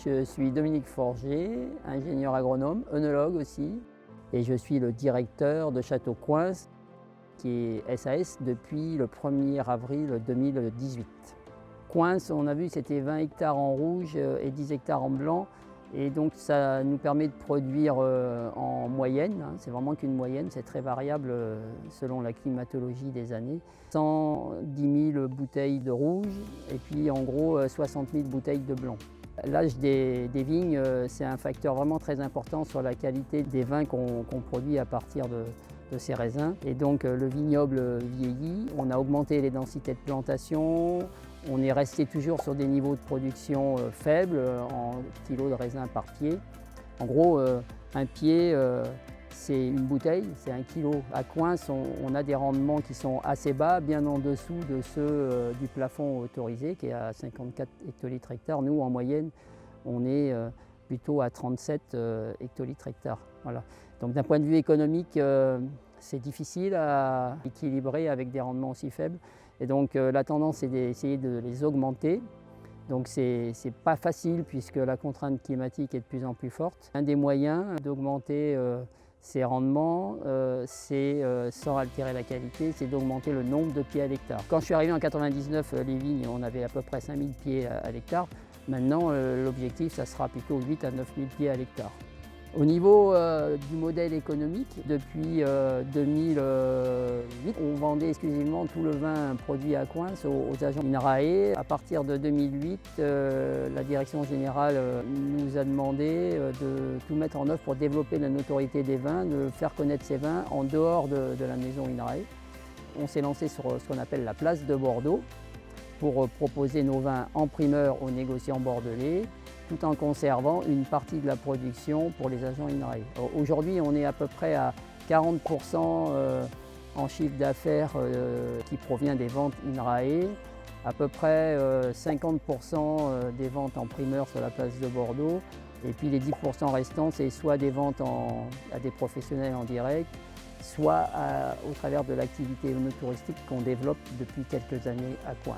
Je suis Dominique Forger, ingénieur agronome, œnologue aussi, et je suis le directeur de Château Coins, qui est SAS depuis le 1er avril 2018. Coins, on a vu, c'était 20 hectares en rouge et 10 hectares en blanc, et donc ça nous permet de produire en moyenne, c'est vraiment qu'une moyenne, c'est très variable selon la climatologie des années. 110 000 bouteilles de rouge et puis en gros 60 000 bouteilles de blanc. L'âge des vignes, c'est un facteur vraiment très important sur la qualité des vins qu'on produit à partir de ces raisins. Et donc le vignoble vieillit, on a augmenté les densités de plantation, on est resté toujours sur des niveaux de production faibles en kilos de raisin par pied. En gros, un pied, c'est une bouteille, c'est 1 kilo. À Coins, on a des rendements qui sont assez bas, bien en dessous de ceux du plafond autorisé, qui est à 54 hectolitres hectare. Nous, en moyenne, on est plutôt à 37 hectolitres hectare. Voilà. Donc d'un point de vue économique, c'est difficile à équilibrer avec des rendements aussi faibles. Et donc la tendance, c'est d'essayer de les augmenter. Donc c'est pas facile puisque la contrainte climatique est de plus en plus forte. Un des moyens d'augmenter ces rendements, c'est sans altérer la qualité, c'est d'augmenter le nombre de pieds à l'hectare. Quand je suis arrivé en 99, les vignes, on avait à peu près 5 000 pieds à l'hectare. Maintenant, l'objectif, ça sera plutôt 8 à 9 000 pieds à l'hectare. Au niveau du modèle économique, depuis 2008, on vendait exclusivement tout le vin produit à Coins aux agents INRAE. À partir de 2008, la direction générale nous a demandé de tout mettre en œuvre pour développer la notoriété des vins, de faire connaître ces vins en dehors de la maison INRAE. On s'est lancé sur ce qu'on appelle la place de Bordeaux pour proposer nos vins en primeur aux négociants bordelais, tout en conservant une partie de la production pour les agents INRAE. Aujourd'hui, on est à peu près à 40% en chiffre d'affaires qui provient des ventes INRAE, à peu près 50% des ventes en primeur sur la place de Bordeaux, et puis les 10% restants, c'est soit des ventes à des professionnels en direct, soit au travers de l'activité œnotouristique qu'on développe depuis quelques années à Coins.